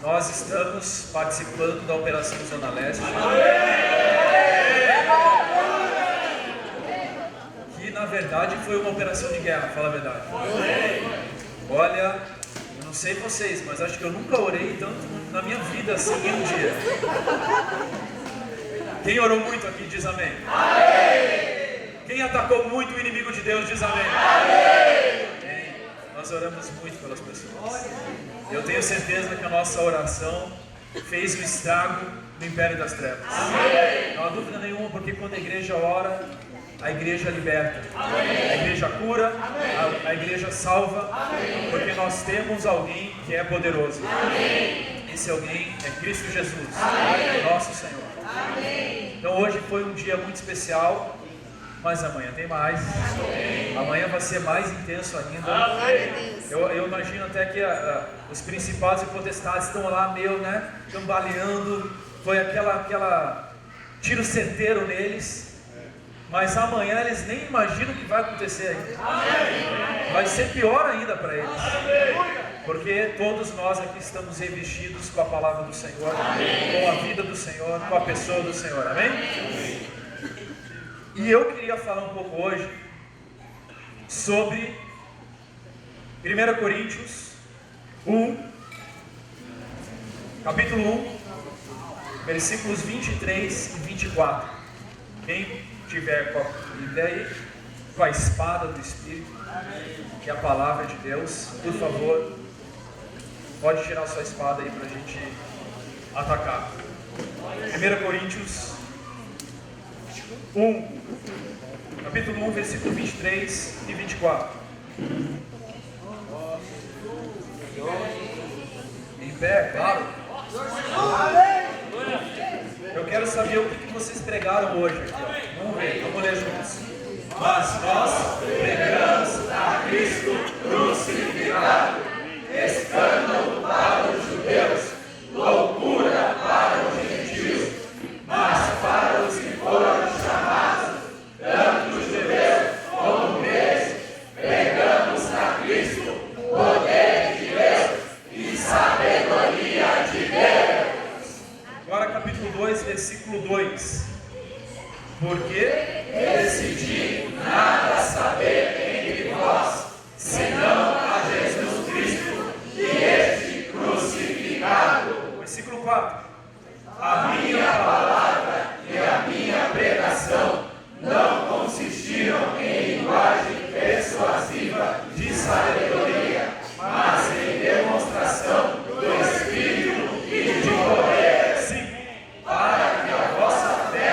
Nós estamos participando da Operação Zona Leste, que na verdade foi uma operação de guerra, fala a verdade. Olha, eu não sei vocês, mas acho que eu nunca orei tanto na minha vida assim em um dia. Quem orou muito aqui diz amém. Quem atacou muito o inimigo de Deus diz amém. Nós oramos muito pelas pessoas. Eu tenho certeza que a nossa oração fez um estrago no império das trevas. Não há dúvida nenhuma, porque quando a igreja ora, a igreja liberta, a igreja cura, a igreja salva, porque nós temos alguém que é poderoso. Esse alguém é Cristo Jesus, nosso Senhor. Então hoje foi um dia muito especial, mas amanhã tem mais. Amanhã vai ser mais intenso ainda. Eu imagino até que os principados e potestades estão lá meio, cambaleando. Foi aquela tiro certeiro neles. Mas amanhã eles nem imaginam o que vai acontecer ainda. Vai ser pior ainda para eles. Porque todos nós aqui estamos revestidos com a palavra do Senhor, com a vida do Senhor, com a pessoa do Senhor. Amém? E eu queria falar um pouco hoje sobre 1 Coríntios 1, capítulo 1, versículos 23 e 24. Quem tiver com a Bíblia aí, com a espada do Espírito, que é a palavra de Deus, por favor, pode tirar sua espada aí para a gente atacar. 1 Coríntios 1, capítulo 1, versículo 23 e 24. Em pé, claro. Eu quero saber o que vocês pregaram hoje. Vamos ver, vamos ler juntos. Mas nós pregamos a Cristo crucificado, escândalo para os judeus, loucura para os gentios, mas para os que foram chamados, tanto os judeus como gregos, pregamos a Cristo, poder de Deus e sabedoria de Deus. Agora capítulo 2, versículo 2. Porque decidi nada saber entre vós, senão a Jesus Cristo e este crucificado. Versículo 4. A minha palavra e a minha pregação não consistiram em linguagem persuasiva de sabedoria, mas em demonstração do Espírito e de poder, sim, para que a vossa fé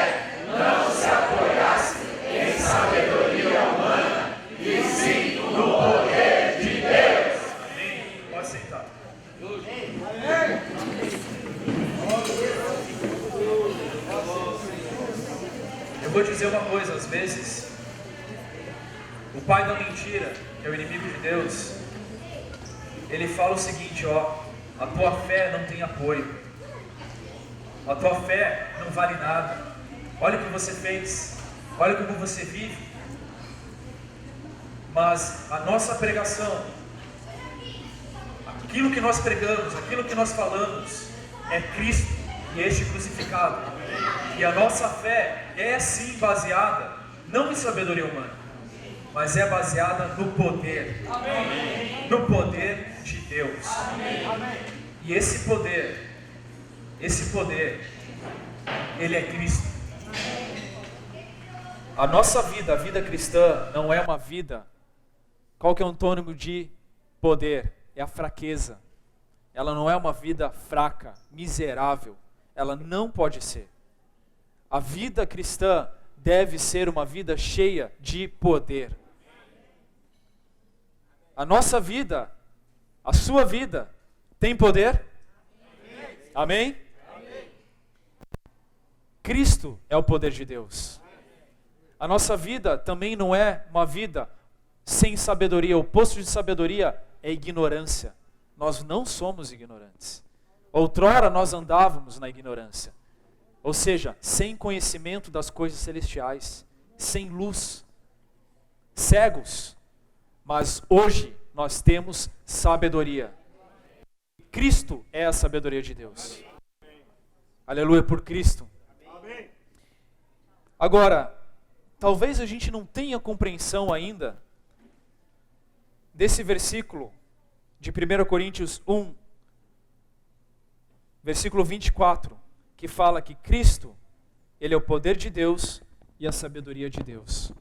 não se apoiasse em sabedoria humana, e sim no poder de Deus. Amém. Pode sentar. Eu vou dizer uma coisa, às vezes, o pai da mentira, que é o inimigo de Deus, ele fala o seguinte, a tua fé não tem apoio, a tua fé não vale nada, olha o que você fez, olha como você vive. Mas a nossa pregação, aquilo que nós pregamos, aquilo que nós falamos, é Cristo e este crucificado. E a nossa fé é sim baseada, não em sabedoria humana, mas é baseada no poder, no poder de Deus. E esse poder, ele é Cristo. A nossa vida, a vida cristã, não é uma vida, qual que é o antônimo de poder? É a fraqueza. Ela não é uma vida fraca, miserável. Ela não pode ser. A vida cristã deve ser uma vida cheia de poder. A nossa vida, a sua vida, tem poder? Amém? Cristo é o poder de Deus. A nossa vida também não é uma vida sem sabedoria. O oposto de sabedoria é ignorância. Nós não somos ignorantes. Outrora nós andávamos na ignorância. Ou seja, sem conhecimento das coisas celestiais, sem luz, cegos. Mas hoje nós temos sabedoria. Cristo é a sabedoria de Deus. Aleluia, por Cristo. Agora, talvez a gente não tenha compreensão ainda desse versículo de 1 Coríntios 1, versículo 24, que fala que Cristo, Ele é o poder de Deus e a sabedoria de Deus.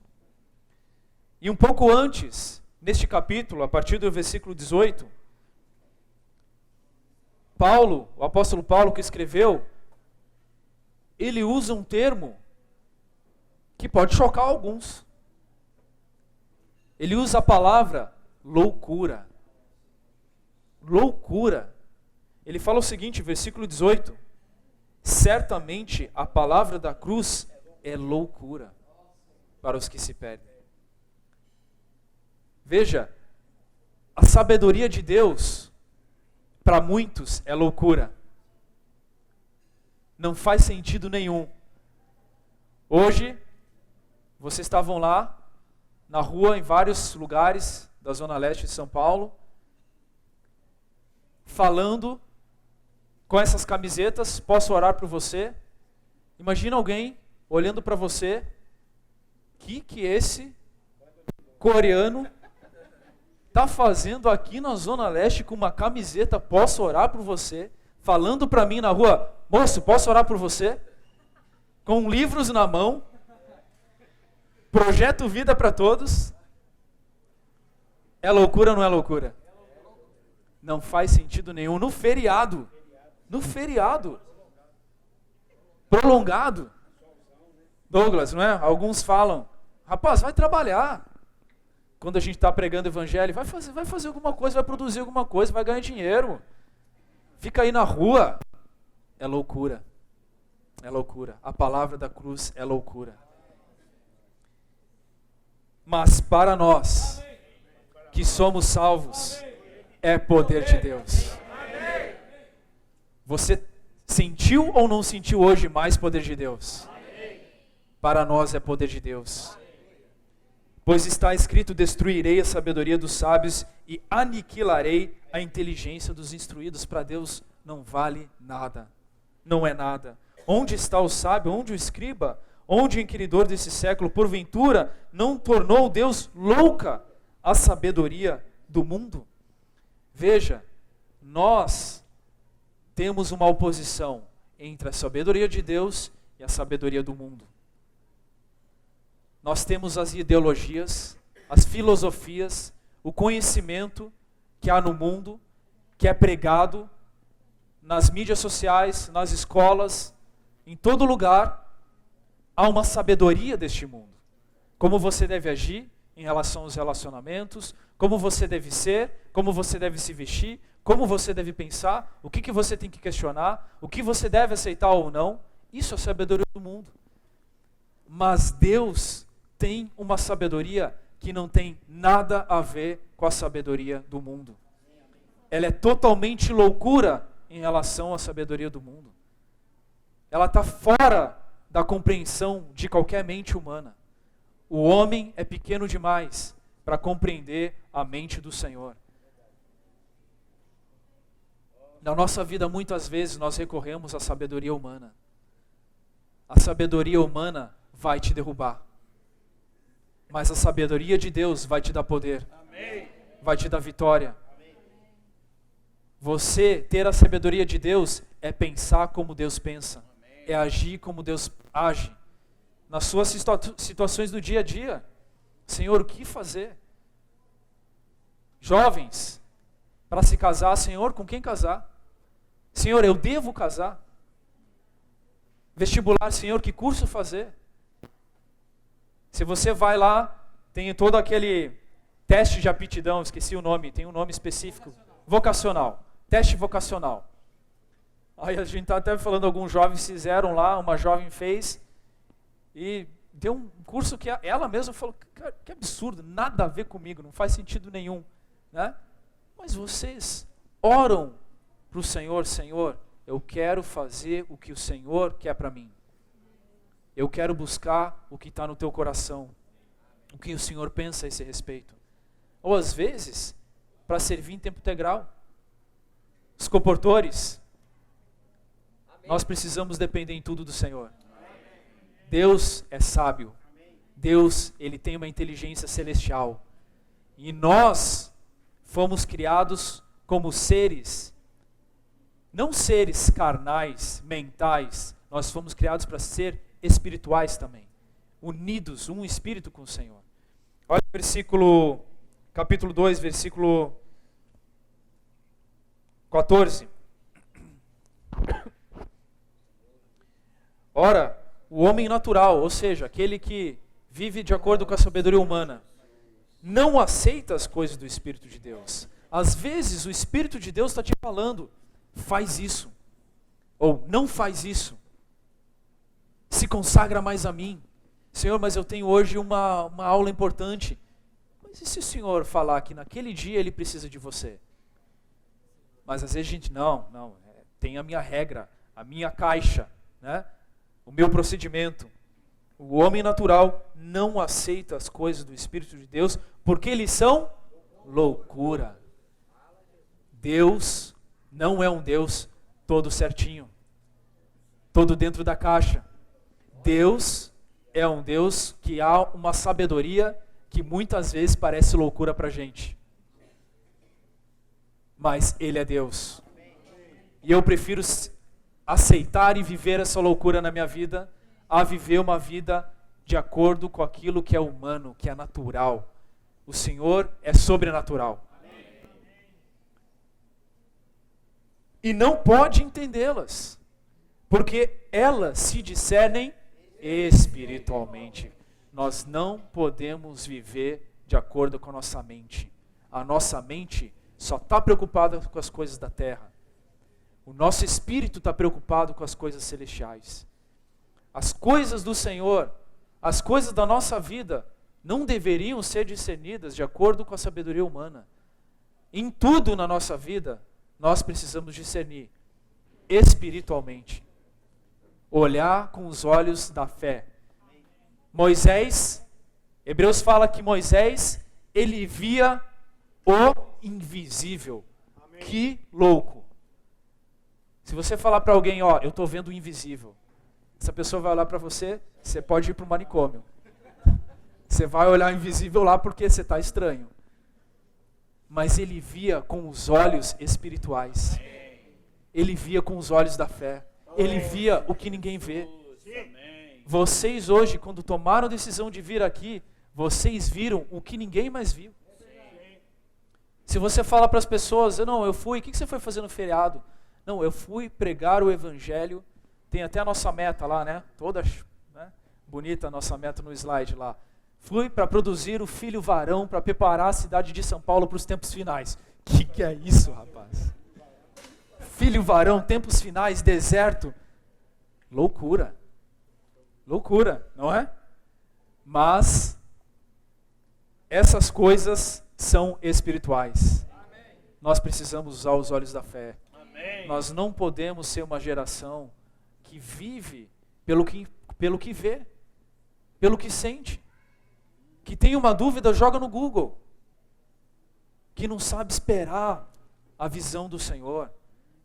E um pouco antes, neste capítulo, a partir do versículo 18, Paulo, o apóstolo Paulo que escreveu, ele usa um termo que pode chocar alguns. Ele usa a palavra loucura. Loucura. Ele fala o seguinte, versículo 18: certamente a palavra da cruz é loucura para os que se perdem. Veja, a sabedoria de Deus para muitos é loucura. Não faz sentido nenhum. Hoje, vocês estavam lá, na rua, em vários lugares da Zona Leste de São Paulo, falando com essas camisetas, posso orar por você? Imagina alguém olhando para você, que esse coreano está fazendo aqui na Zona Leste com uma camiseta, posso orar por você? Falando para mim na rua, moço, posso orar por você? Com livros na mão, projeto Vida para Todos. É loucura ou não é loucura? Não faz sentido nenhum. No feriado, prolongado, Douglas, não é? Alguns falam, rapaz, vai trabalhar. Quando a gente está pregando o evangelho, vai fazer alguma coisa, vai produzir alguma coisa, vai ganhar dinheiro. Fica aí na rua. É loucura. É loucura. A palavra da cruz é loucura. Mas para nós, que somos salvos, é poder de Deus. Você sentiu ou não sentiu hoje mais poder de Deus? Para nós é poder de Deus. Pois está escrito, destruirei a sabedoria dos sábios e aniquilarei a inteligência dos instruídos. Para Deus não vale nada. Não é nada. Onde está o sábio? Onde o escriba? Onde o inquiridor desse século? Porventura não tornou Deus louca a sabedoria do mundo? Veja, nós temos uma oposição entre a sabedoria de Deus e a sabedoria do mundo. Nós temos as ideologias, as filosofias, o conhecimento que há no mundo, que é pregado nas mídias sociais, nas escolas, em todo lugar. Há uma sabedoria deste mundo. Como você deve agir em relação aos relacionamentos, como você deve ser, como você deve se vestir, como você deve pensar, o que você tem que questionar, o que você deve aceitar ou não. Isso é a sabedoria do mundo. Mas Deus tem uma sabedoria que não tem nada a ver com a sabedoria do mundo. Ela é totalmente loucura em relação à sabedoria do mundo. Ela está fora da compreensão de qualquer mente humana. O homem é pequeno demais para compreender a mente do Senhor. Na nossa vida, muitas vezes, nós recorremos à sabedoria humana. A sabedoria humana vai te derrubar. Mas a sabedoria de Deus vai te dar poder. Vai te dar vitória. Você ter a sabedoria de Deus é pensar como Deus pensa. É agir como Deus age. Nas suas situações do dia a dia. Senhor, o que fazer? Jovens, para se casar, Senhor, com quem casar? Senhor, eu devo casar? Vestibular, Senhor, que curso fazer? Se você vai lá, tem todo aquele teste de aptidão, esqueci o nome, tem um nome específico. Vocacional. Teste vocacional. Aí a gente está até falando, alguns jovens fizeram lá, uma jovem fez, e deu um curso que ela mesma falou, cara, que absurdo, nada a ver comigo, não faz sentido nenhum. Né? Mas vocês oram para o Senhor, Senhor, eu quero fazer o que o Senhor quer para mim. Eu quero buscar o que está no teu coração, o que o Senhor pensa a esse respeito. Ou às vezes, para servir em tempo integral. os comportores, nós precisamos depender em tudo do Senhor. Deus é sábio. Deus, Ele tem uma inteligência celestial. E nós fomos criados como seres, não seres carnais, mentais, nós fomos criados para ser espirituais também, unidos, um espírito com o Senhor. Olha o capítulo 2, versículo 14. Ora, o homem natural, ou seja, aquele que vive de acordo com a sabedoria humana, não aceita as coisas do Espírito de Deus. Às vezes o Espírito de Deus está te falando, faz isso, ou não faz isso, se consagra mais a mim. Senhor, mas eu tenho hoje uma aula importante. Mas e se o Senhor falar que naquele dia Ele precisa de você? Mas às vezes a gente, não, tem a minha regra, a minha caixa, né? O meu procedimento. O homem natural não aceita as coisas do Espírito de Deus porque eles são loucura. Deus não é um Deus todo certinho, todo dentro da caixa. Deus é um Deus que há uma sabedoria que muitas vezes parece loucura para a gente. Mas Ele é Deus. E eu prefiro aceitar e viver essa loucura na minha vida a viver uma vida de acordo com aquilo que é humano, que é natural. O Senhor é sobrenatural. E não pode entendê-las, porque elas se discernem espiritualmente. Nós não podemos viver de acordo com a nossa mente. A nossa mente só está preocupada com as coisas da terra. O nosso espírito está preocupado com as coisas celestiais. As coisas do Senhor, as coisas da nossa vida, não deveriam ser discernidas de acordo com a sabedoria humana. Em tudo na nossa vida, nós precisamos discernir espiritualmente. Olhar com os olhos da fé. Moisés, Hebreus fala que Moisés, ele via o invisível. Amém. Que louco. Se você falar para alguém, eu estou vendo o invisível. Essa pessoa vai olhar para você, você pode ir para o manicômio. Você vai olhar o invisível lá porque você está estranho. Mas ele via com os olhos espirituais. Ele via com os olhos da fé. Ele via o que ninguém vê. Vocês hoje, quando tomaram a decisão de vir aqui, vocês viram o que ninguém mais viu. Se você fala para as pessoas, eu fui, o que você foi fazer no feriado? Não, eu fui pregar o Evangelho, tem até a nossa meta lá, né? Toda bonita a nossa meta no slide lá. Fui para produzir o filho varão, para preparar a cidade de São Paulo para os tempos finais. Que é isso, rapaz? Filho varão, tempos finais, deserto. Loucura. Loucura, não é? Mas essas coisas são espirituais. Nós precisamos usar os olhos da fé. Nós não podemos ser uma geração que vive pelo que vê, pelo que sente. Que tem uma dúvida, joga no Google. Que não sabe esperar a visão do Senhor.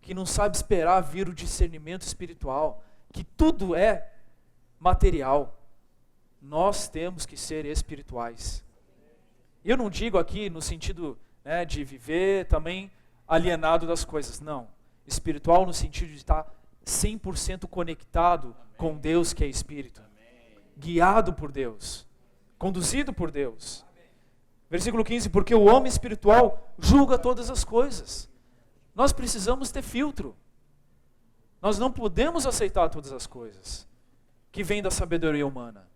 Que não sabe esperar vir o discernimento espiritual. Que tudo é material. Nós temos que ser espirituais. Eu não digo aqui no sentido de viver também alienado das coisas. Não. Espiritual no sentido de estar 100% conectado com Deus que é Espírito. Guiado por Deus. Conduzido por Deus. Versículo 15, porque o homem espiritual julga todas as coisas. Nós precisamos ter filtro. Nós não podemos aceitar todas as coisas que vêm da sabedoria humana.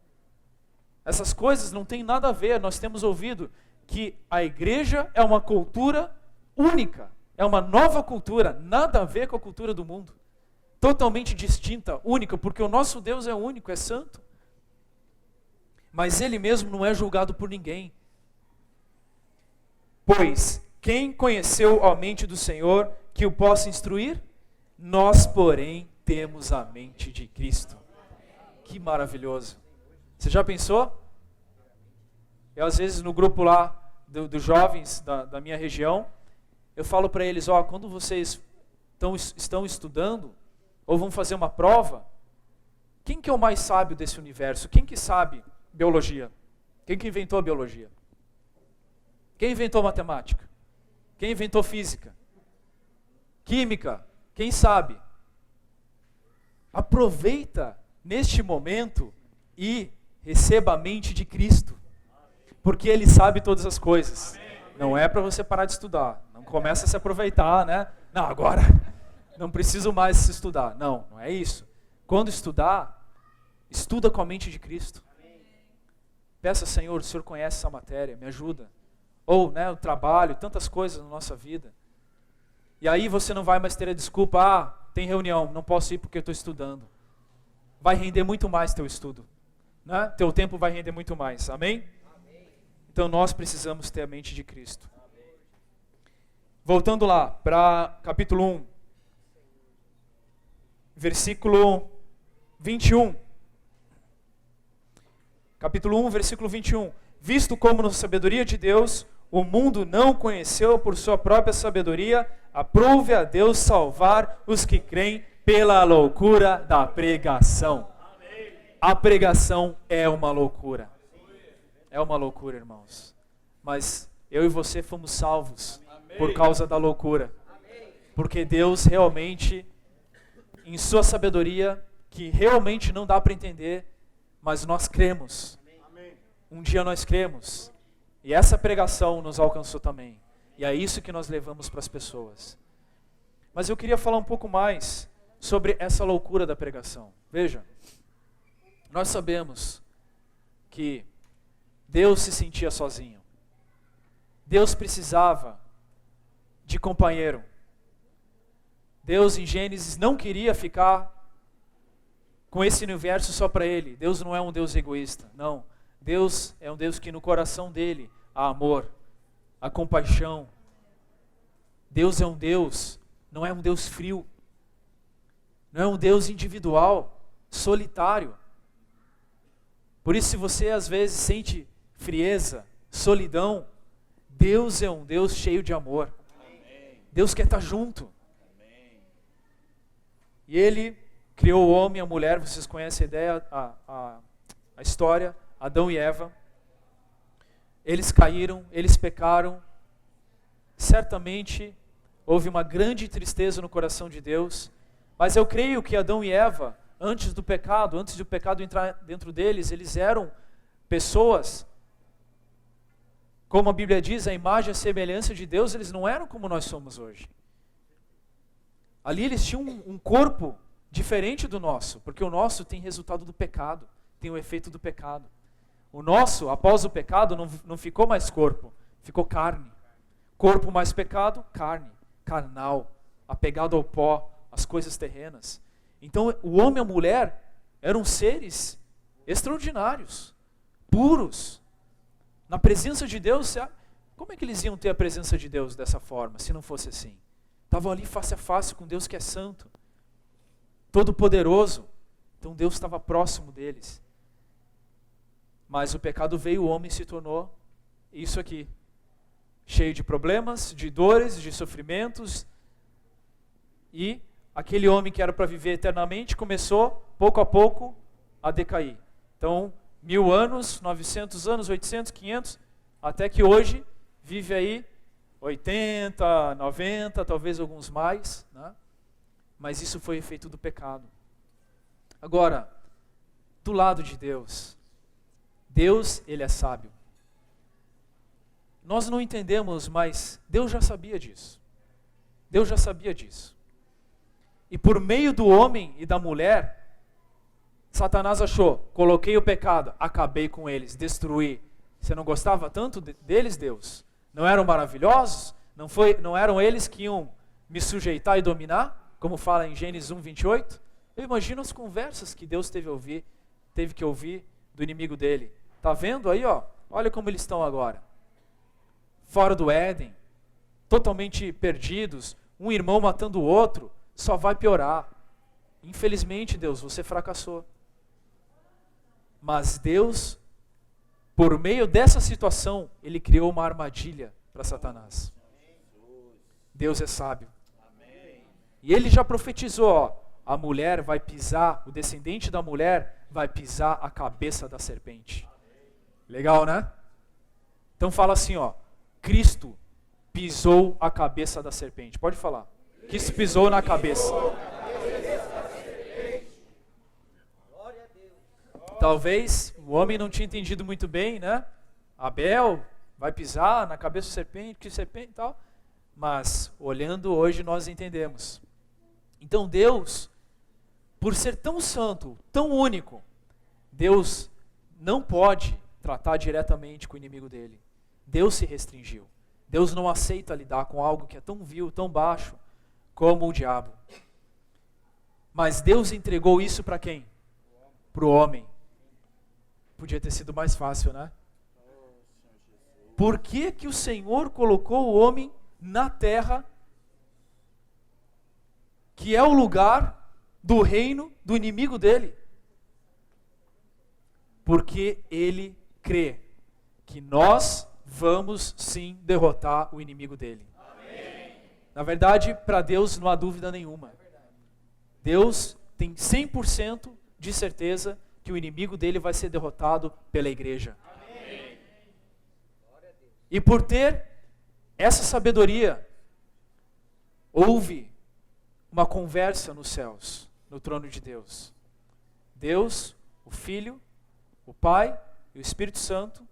Essas coisas não têm nada a ver. Nós temos ouvido que a igreja é uma cultura única. É uma nova cultura, nada a ver com a cultura do mundo. Totalmente distinta, única, porque o nosso Deus é único, é santo. Mas Ele mesmo não é julgado por ninguém. Pois, quem conheceu a mente do Senhor que o possa instruir? Nós, porém, temos a mente de Cristo. Que maravilhoso. Você já pensou? Eu, às vezes, no grupo lá dos jovens da minha região, eu falo para eles, quando vocês estão estudando, ou vão fazer uma prova, quem que é o mais sábio desse universo? Quem que sabe biologia? Quem que inventou a biologia? Quem inventou matemática? Quem inventou física? Química? Quem sabe? Aproveita neste momento e receba a mente de Cristo, porque Ele sabe todas as coisas. Não é para você parar de estudar, não começa a se aproveitar, né? Não, agora não preciso mais estudar. Não, não é isso. Quando estudar, estuda com a mente de Cristo. Peça, Senhor, o Senhor conhece essa matéria, me ajuda. Ou, né, o trabalho, tantas coisas na nossa vida. E aí você não vai mais ter a desculpa, tem reunião, não posso ir porque eu estou estudando. Vai render muito mais teu estudo, né? Teu tempo vai render muito mais, amém? Então nós precisamos ter a mente de Cristo. Voltando lá para capítulo 1, versículo 21. Capítulo 1, versículo 21. Visto como na sabedoria de Deus, o mundo não conheceu por sua própria sabedoria, aprove a Deus salvar os que creem pela loucura da pregação. A pregação é uma loucura. É uma loucura, irmãos. Mas eu e você fomos salvos por causa da loucura. Porque Deus realmente, em sua sabedoria, que realmente não dá para entender, mas nós cremos. Um dia nós cremos. E essa pregação nos alcançou também. E é isso que nós levamos para as pessoas. Mas eu queria falar um pouco mais sobre essa loucura da pregação. Veja, nós sabemos que Deus se sentia sozinho. Deus precisava de companheiro. Deus em Gênesis não queria ficar com esse universo só para Ele. Deus não é um Deus egoísta, não. Deus é um Deus que no coração dele há amor, há compaixão. Deus é um Deus, não é um Deus frio. Não é um Deus individual, solitário. Por isso, se você às vezes sente frieza, solidão, Deus é um Deus cheio de amor. Deus quer estar junto. E Ele criou o homem e a mulher, vocês conhecem a ideia, a história, Adão e Eva. Eles caíram, eles pecaram. Certamente houve uma grande tristeza no coração de Deus. Mas eu creio que Adão e Eva, antes do pecado entrar dentro deles, eles eram pessoas, como a Bíblia diz, a imagem e a semelhança de Deus, eles não eram como nós somos hoje. Ali eles tinham um corpo diferente do nosso, porque o nosso tem resultado do pecado, tem o efeito do pecado. O nosso, após o pecado, não ficou mais corpo, ficou carne. Corpo mais pecado, carne, carnal, apegado ao pó, às coisas terrenas. Então o homem e a mulher eram seres extraordinários, puros. Na presença de Deus, como é que eles iam ter a presença de Deus dessa forma, se não fosse assim? Estavam ali face a face com Deus que é santo, todo-poderoso. Então Deus estava próximo deles. Mas o pecado veio, o homem se tornou isso aqui. Cheio de problemas, de dores, de sofrimentos. E aquele homem que era para viver eternamente começou, pouco a pouco, a decair. Então, 1000 anos, 900 anos, 800, 500, até que hoje vive aí 80, 90, talvez alguns mais, né? Mas isso foi efeito do pecado. Agora, do lado de Deus, Deus, Ele é sábio. Nós não entendemos, mas Deus já sabia disso. Deus já sabia disso. E por meio do homem e da mulher, Satanás achou, coloquei o pecado, acabei com eles, destruí. Você não gostava tanto deles, Deus? Não eram maravilhosos? Não eram eles que iam me sujeitar e dominar? Como fala em Gênesis 1, 28? Eu imagino as conversas que Deus teve que ouvir do inimigo dele. Está vendo aí, ó? Olha como eles estão agora. Fora do Éden, totalmente perdidos, um irmão matando o outro, só vai piorar. Infelizmente, Deus, você fracassou. Mas Deus, por meio dessa situação, Ele criou uma armadilha para Satanás. Deus é sábio. E ele já profetizou, ó, a mulher vai pisar, o descendente da mulher vai pisar a cabeça da serpente. Legal, né? Então fala assim, ó, Cristo pisou a cabeça da serpente. Pode falar. Cristo pisou na cabeça. Talvez o homem não tinha entendido muito bem, né? Abel vai pisar na cabeça da serpente, que serpente e tal. Mas, olhando hoje, nós entendemos. Então Deus, por ser tão santo, tão único, Deus não pode tratar diretamente com o inimigo dele. Deus se restringiu. Deus não aceita lidar com algo que é tão vil, tão baixo, como o diabo. Mas Deus entregou isso para quem? Para o homem. Podia ter sido mais fácil, né? Por que que o Senhor colocou o homem na terra, que é o lugar do reino do inimigo dele? Porque ele crê que nós vamos sim derrotar o inimigo dele. Amém. Na verdade, para Deus não há dúvida nenhuma. Deus tem 100% de certeza que o inimigo dele vai ser derrotado pela igreja. Amém. E por ter essa sabedoria, houve uma conversa nos céus, no trono de Deus. Deus, o Filho, o Pai e o Espírito Santo,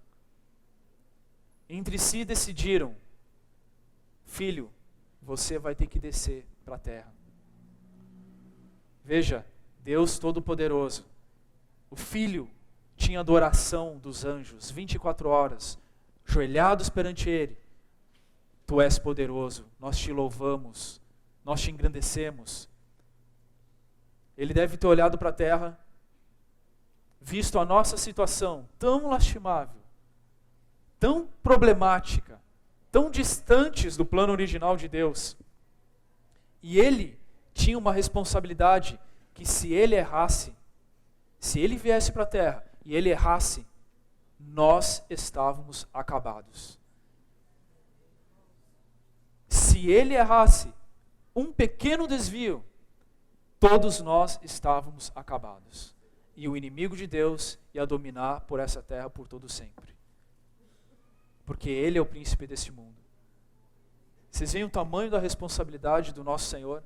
entre si decidiram: filho, você vai ter que descer para a terra. Veja, Deus Todo-Poderoso, o Filho tinha adoração dos anjos 24 horas, ajoelhados perante Ele. Tu és poderoso, nós te louvamos, nós te engrandecemos. Ele deve ter olhado para a terra, visto a nossa situação tão lastimável, tão problemática, tão distantes do plano original de Deus. E ele tinha uma responsabilidade que, se ele errasse, se ele viesse para a terra e ele errasse, nós estávamos acabados. Se ele errasse um pequeno desvio, todos nós estávamos acabados. E o inimigo de Deus ia dominar por essa terra por todo sempre. Porque ele é o príncipe desse mundo. Vocês veem o tamanho da responsabilidade do nosso Senhor?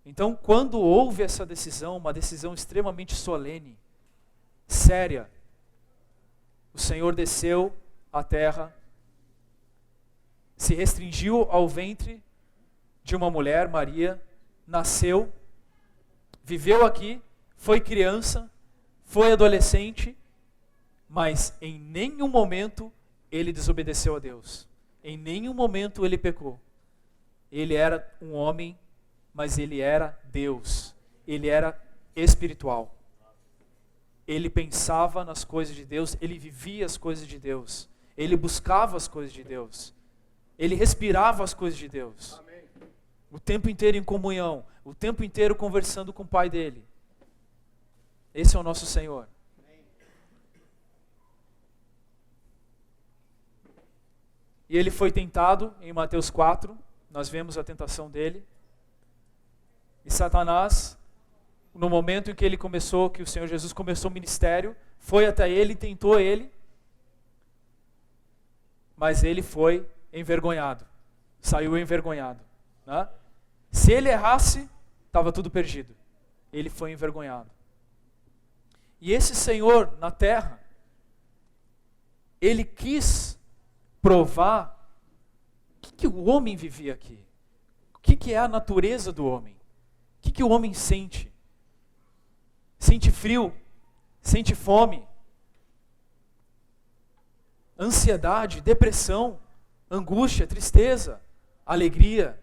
Então, quando houve essa decisão, uma decisão extremamente solene, séria, o Senhor desceu à terra, se restringiu ao ventre de uma mulher, Maria, nasceu, viveu aqui, foi criança, foi adolescente, mas em nenhum momento ele desobedeceu a Deus. Em nenhum momento ele pecou. Ele era um homem, mas ele era Deus. Ele era espiritual. Ele pensava nas coisas de Deus, ele vivia as coisas de Deus. Ele buscava as coisas de Deus. Ele respirava as coisas de Deus. Amém. O tempo inteiro em comunhão, o tempo inteiro conversando com o Pai dele. Esse é o nosso Senhor. E ele foi tentado em Mateus 4, nós vemos a tentação dele. E Satanás, no momento em que ele começou, que o Senhor Jesus começou o ministério, foi até ele, tentou ele, mas ele foi envergonhado, saiu envergonhado, né? Se ele errasse, estava tudo perdido. Ele foi envergonhado. E esse Senhor na terra, ele quis provar o que o homem vivia aqui. O que é a natureza do homem. O que o homem sente. Sente frio, sente fome, ansiedade, depressão, angústia, tristeza, alegria,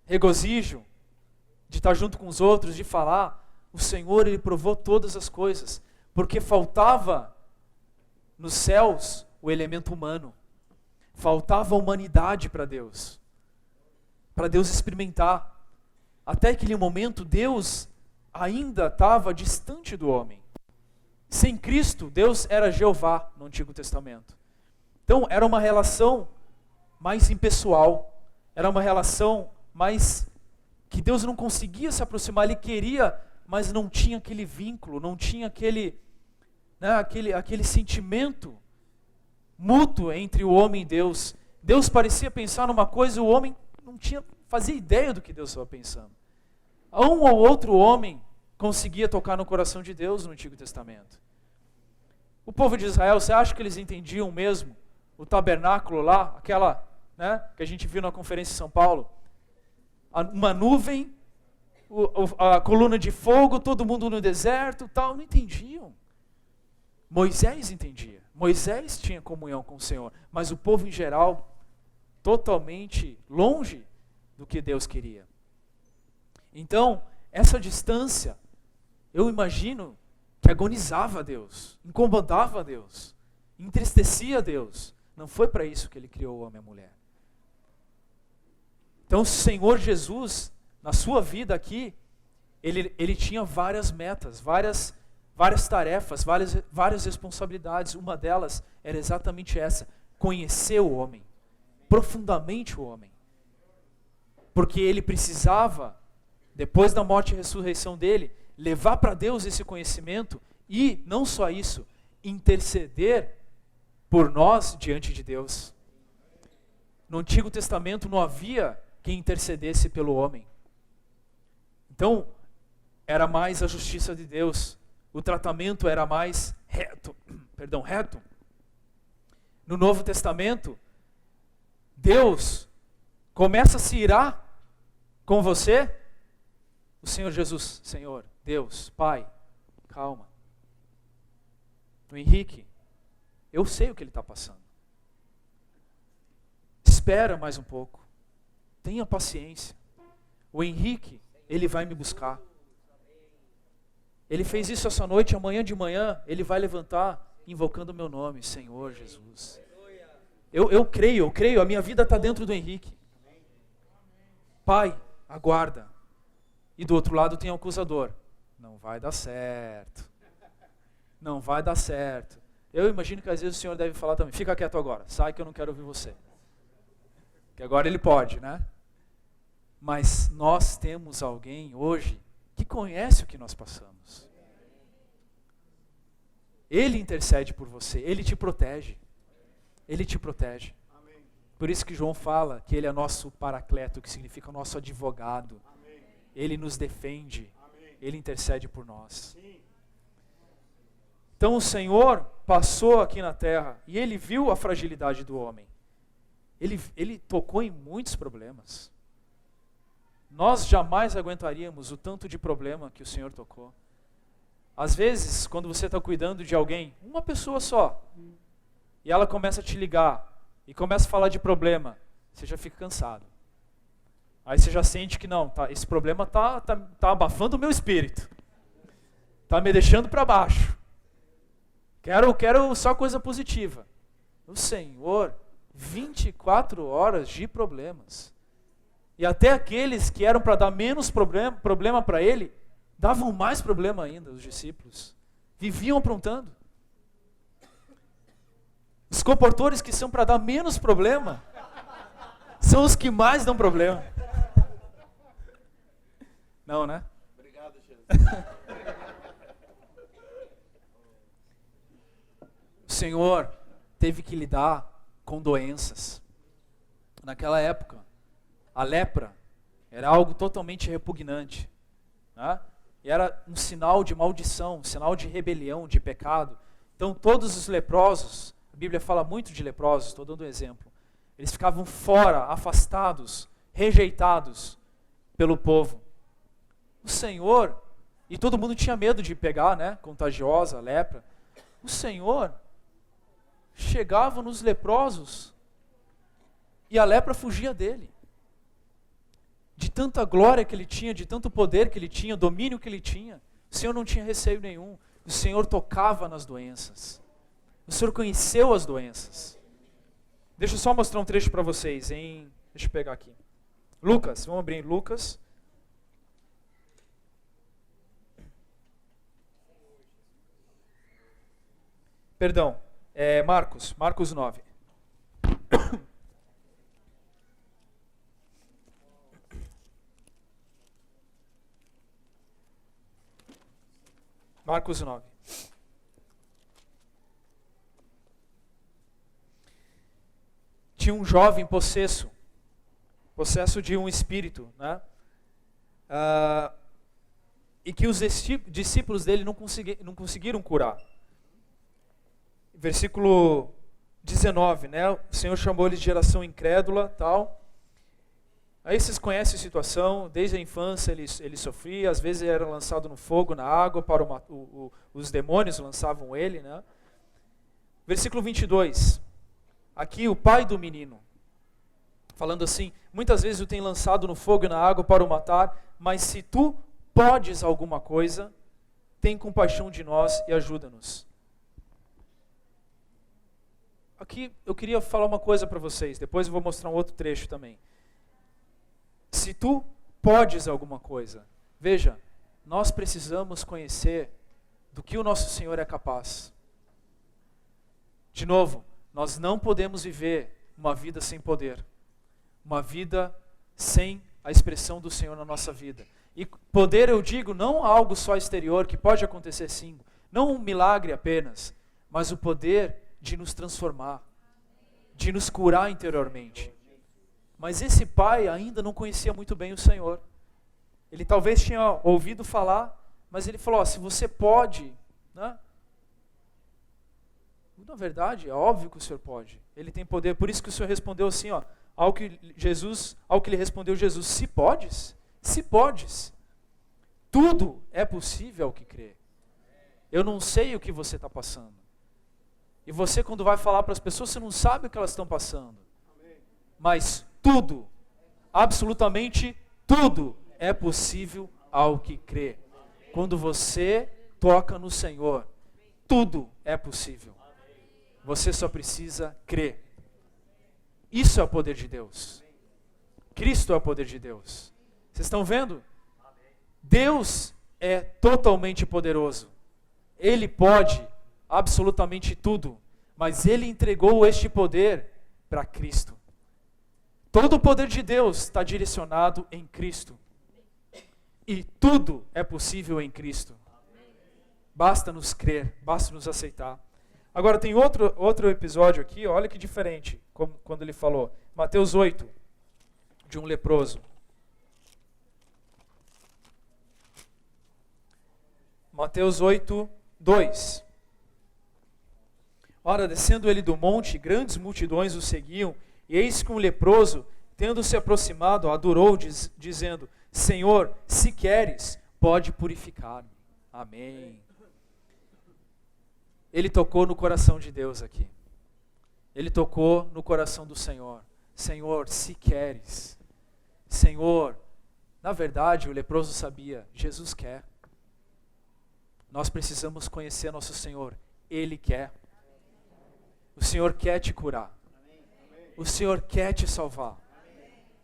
regozijo, de estar junto com os outros, de falar. O Senhor, ele provou todas as coisas, porque faltava nos céus o elemento humano. Faltava a humanidade para Deus experimentar. Até aquele momento, Deus ainda estava distante do homem. Sem Cristo, Deus era Jeová no Antigo Testamento. Então, era uma relação mais impessoal, era uma relação mais que Deus não conseguia se aproximar, ele queria, mas não tinha aquele vínculo, não tinha aquele, né, aquele sentimento mútuo entre o homem e Deus. Deus parecia pensar numa coisa e o homem não fazia ideia do que Deus estava pensando. Um ou outro homem conseguia tocar no coração de Deus no Antigo Testamento. O povo de Israel, você acha que eles entendiam mesmo o tabernáculo lá, aquela, né, que a gente viu na conferência em São Paulo? Uma nuvem, a coluna de fogo, todo mundo no deserto, tal, não entendiam. Moisés entendia. Moisés tinha comunhão com o Senhor, mas o povo em geral, totalmente longe do que Deus queria. Então, essa distância, eu imagino que agonizava a Deus, incomodava a Deus, entristecia a Deus. Não foi para isso que ele criou o homem e a mulher. Então, o Senhor Jesus, na sua vida aqui, ele tinha várias metas, várias tarefas, várias responsabilidades. Uma delas era exatamente essa: conhecer o homem, profundamente o homem. Porque ele precisava, depois da morte e ressurreição dele, levar para Deus esse conhecimento e, não só isso, interceder por nós diante de Deus. No Antigo Testamento não havia quem intercedesse pelo homem. Então, era mais a justiça de Deus. O tratamento era mais reto. No Novo Testamento, Deus começa a se irar com você. O Senhor Jesus, Senhor, Deus, Pai, calma. O Henrique, eu sei o que ele está passando. Espera mais um pouco. Tenha paciência. O Henrique, ele vai me buscar. Ele fez isso essa noite, amanhã de manhã, ele vai levantar invocando o meu nome, Senhor Jesus. Eu creio, a minha vida está dentro do Henrique. Pai, aguarda. E do outro lado tem o acusador. Não vai dar certo. Não vai dar certo. Eu imagino que às vezes o Senhor deve falar também: fica quieto agora, sai que eu não quero ouvir você. Que agora ele pode, né? Mas nós temos alguém hoje que conhece o que nós passamos. Ele intercede por você, ele te protege. Ele te protege. Por isso que João fala que ele é nosso paracleto, que significa nosso advogado. Ele nos defende. Ele intercede por nós. Então o Senhor passou aqui na terra e ele viu a fragilidade do homem. Ele tocou em muitos problemas. Nós jamais aguentaríamos o tanto de problema que o Senhor tocou. Às vezes, quando você está cuidando de alguém, uma pessoa só, e ela começa a te ligar, e começa a falar de problema, você já fica cansado. Aí você já sente que não, esse problema tá abafando o meu espírito. Está me deixando para baixo. Quero só coisa positiva. O Senhor, 24 horas de problemas. E até aqueles que eram para dar menos problema para ele, davam mais problema ainda, os discípulos. Viviam aprontando. Os comportores que são para dar menos problema, são os que mais dão problema. Não, né? Obrigado, Jesus. O Senhor teve que lidar com doenças. Naquela época, a lepra era algo totalmente repugnante, né? E era um sinal de maldição, um sinal de rebelião, de pecado. Então todos os leprosos, a Bíblia fala muito de leprosos, estou dando um exemplo, eles ficavam fora, afastados, rejeitados pelo povo. O Senhor, e todo mundo tinha medo de pegar, né, contagiosa, a lepra. O Senhor chegava nos leprosos e a lepra fugia dele. De tanta glória que ele tinha, de tanto poder que ele tinha, domínio que ele tinha, o Senhor não tinha receio nenhum. O Senhor tocava nas doenças. O Senhor conheceu as doenças. Deixa eu só mostrar um trecho para vocês. Deixa eu pegar aqui. Lucas, vamos abrir em Lucas. Perdão, Marcos 9. Marcos 9. Tinha um jovem possesso de um espírito, né? E que os discípulos dele não conseguiram curar. Versículo 19, né? O Senhor chamou eles de geração incrédula, tal. Aí vocês conhecem a situação, desde a infância ele sofria, às vezes ele era lançado no fogo, na água, para os demônios lançavam ele, né? Versículo 22, aqui o pai do menino, falando assim, muitas vezes o tem lançado no fogo e na água para o matar, mas se tu podes alguma coisa, tem compaixão de nós e ajuda-nos. Aqui eu queria falar uma coisa para vocês, depois eu vou mostrar um outro trecho também. Se tu podes alguma coisa, veja, nós precisamos conhecer do que o nosso Senhor é capaz. De novo, nós não podemos viver uma vida sem poder, uma vida sem a expressão do Senhor na nossa vida. E poder, eu digo, não algo só exterior, que pode acontecer sim, não um milagre apenas, mas o poder de nos transformar, de nos curar interiormente. Mas esse pai ainda não conhecia muito bem o Senhor. Ele talvez tinha ouvido falar, mas ele falou, se você pode, né? Na verdade, é óbvio que o Senhor pode. Ele tem poder, por isso que o Senhor respondeu assim, ao que lhe respondeu Jesus, se podes, tudo é possível ao que crê. Eu não sei o que você está passando. E você, quando vai falar para as pessoas, você não sabe o que elas estão passando. Mas tudo, absolutamente tudo, é possível ao que crê. Quando você toca no Senhor, tudo é possível. Você só precisa crer. Isso é o poder de Deus. Cristo é o poder de Deus. Vocês estão vendo? Deus é totalmente poderoso. Ele pode absolutamente tudo, mas Ele entregou este poder para Cristo. Todo o poder de Deus está direcionado em Cristo. E tudo é possível em Cristo. Basta nos crer, basta nos aceitar. Agora tem outro episódio aqui, olha que diferente, quando ele falou. Mateus 8, de um leproso. Mateus 8, 2. Ora, descendo ele do monte, grandes multidões o seguiam, e eis que um leproso, tendo se aproximado, adorou, dizendo, Senhor, se queres, pode purificar-me. Amém. Ele tocou no coração de Deus aqui. Ele tocou no coração do Senhor. Senhor, se queres. Senhor, na verdade, o leproso sabia, Jesus quer. Nós precisamos conhecer nosso Senhor. Ele quer. O Senhor quer te curar. O Senhor quer te salvar.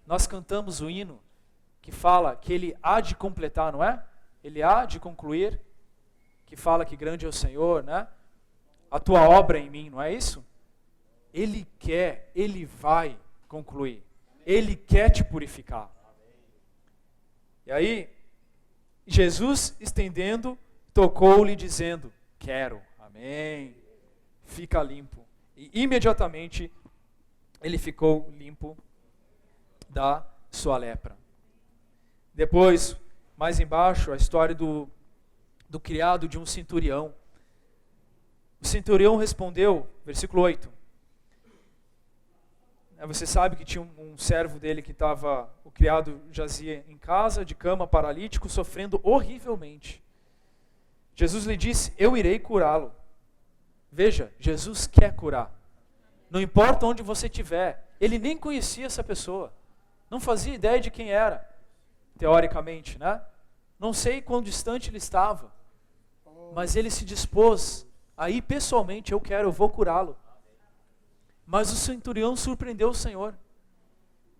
Nós cantamos o hino que fala que Ele há de completar, não é? Ele há de concluir, que fala que grande é o Senhor, né? A tua obra em mim, não é isso? Ele quer, Ele vai concluir. Ele quer te purificar. E aí, Jesus estendendo, tocou-lhe dizendo, quero, amém, fica limpo. E imediatamente ele ficou limpo da sua lepra. Depois, mais embaixo, a história do criado de um centurião. O centurião respondeu, versículo 8. Você sabe que tinha um servo dele que estava, o criado jazia em casa, de cama, paralítico, sofrendo horrivelmente. Jesus lhe disse, eu irei curá-lo. Veja, Jesus quer curar. Não importa onde você estiver. Ele nem conhecia essa pessoa. Não fazia ideia de quem era, teoricamente, né? Não sei quão distante ele estava. Mas ele se dispôs a ir pessoalmente, eu vou curá-lo. Mas o centurião surpreendeu o Senhor.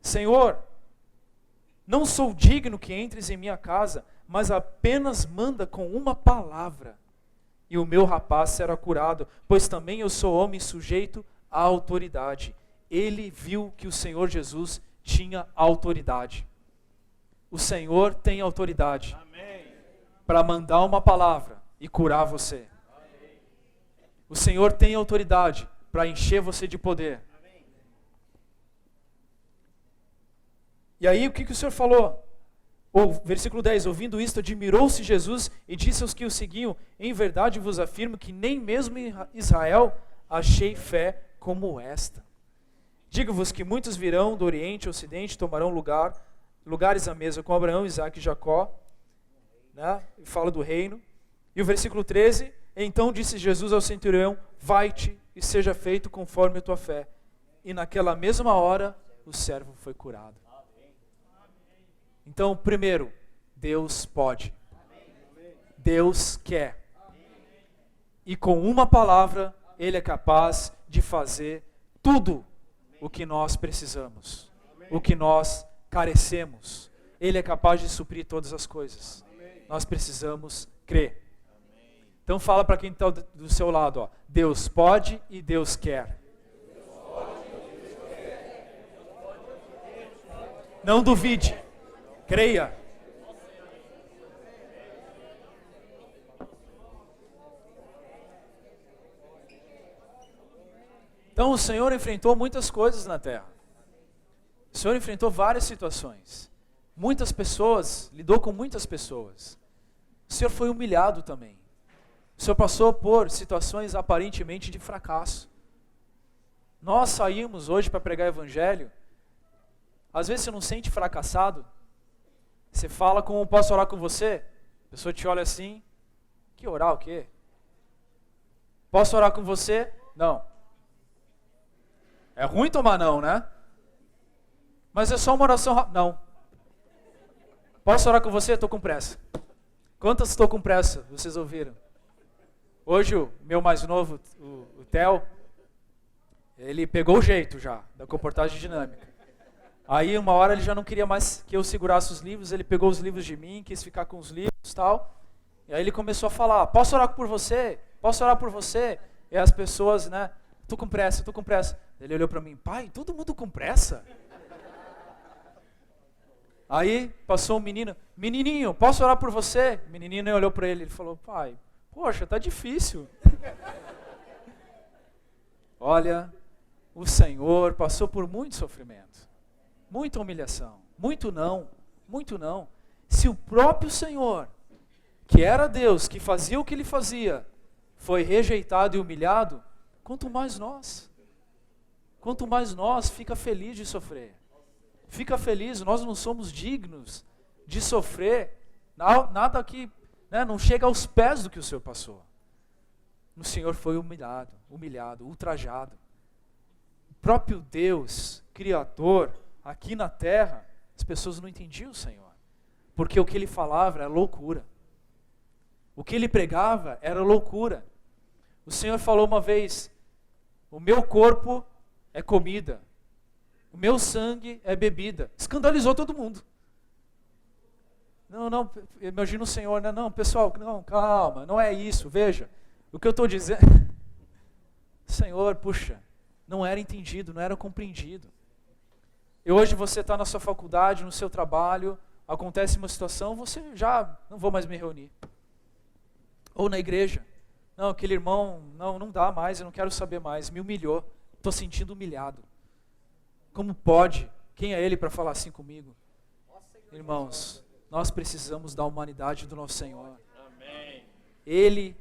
Senhor, não sou digno que entres em minha casa, mas apenas manda com uma palavra, e o meu rapaz será curado, pois também eu sou homem sujeito à autoridade. Ele viu que o Senhor Jesus tinha autoridade. O Senhor tem autoridade para mandar uma palavra e curar você. O Senhor tem autoridade para encher você de poder. E aí o que o Senhor falou? Versículo 10, ouvindo isto, admirou-se Jesus e disse aos que o seguiam, em verdade vos afirmo que nem mesmo em Israel achei fé como esta. Digo-vos que muitos virão do Oriente e Ocidente, tomarão lugares à mesa com Abraão, Isaque e Jacó, né? Fala do reino. E o versículo 13, então disse Jesus ao centurião, vai-te e seja feito conforme a tua fé. E naquela mesma hora o servo foi curado. Então, primeiro, Deus pode. Deus quer. E com uma palavra, Ele é capaz de fazer tudo o que nós precisamos, o que nós carecemos. Ele é capaz de suprir todas as coisas. Nós precisamos crer. Então fala para quem está do seu lado, ó, Deus pode e Deus quer. Não duvide, creia. Então o Senhor enfrentou muitas coisas na terra. O Senhor enfrentou várias situações. Muitas pessoas, lidou com muitas pessoas. O Senhor foi humilhado também. O Senhor passou por situações aparentemente de fracasso. Nós saímos hoje para pregar o Evangelho. Às vezes você não sente fracassado. Você fala com, posso orar com você? A pessoa te olha assim, que orar o quê? Posso orar com você? Não. É ruim tomar não, né? Mas é só uma oração rápida. Não. Posso orar com você? Estou com pressa. Quantas estou com pressa? Vocês ouviram? Hoje o meu mais novo, o Theo, ele pegou o jeito já, da comportagem dinâmica. Aí uma hora ele já não queria mais que eu segurasse os livros, ele pegou os livros de mim, quis ficar com os livros e tal. E aí ele começou a falar, posso orar por você? Posso orar por você? E as pessoas, né, tô com pressa, tô com pressa. Ele olhou para mim, pai, todo mundo com pressa? Aí passou um menino, menininho, posso orar por você? O menininho olhou para ele e falou, pai, poxa, tá difícil. Olha, o Senhor passou por muito sofrimento, muita humilhação, muito não. Se o próprio Senhor, que era Deus, que fazia o que Ele fazia, foi rejeitado e humilhado, quanto mais nós. Quanto mais nós, fica feliz de sofrer. Fica feliz, nós não somos dignos de sofrer, nada aqui, né, não chega aos pés do que o Senhor passou. O Senhor foi humilhado, ultrajado. O próprio Deus, Criador, aqui na terra, as pessoas não entendiam o Senhor. Porque o que Ele falava era loucura. O que Ele pregava era loucura. O Senhor falou uma vez, o meu corpo é comida, o meu sangue é bebida. Escandalizou todo mundo. Não, imagina o Senhor, não, pessoal, não, calma, não é isso, veja. O que eu estou dizendo, Senhor, puxa, não era entendido, não era compreendido. E hoje você está na sua faculdade, no seu trabalho, acontece uma situação, você já não vou mais me reunir. Ou na igreja, não, aquele irmão, não dá mais, eu não quero saber mais, me humilhou, estou sentindo humilhado. Como pode? Quem é Ele para falar assim comigo? Irmãos, nós precisamos da humanidade do nosso Senhor. Ele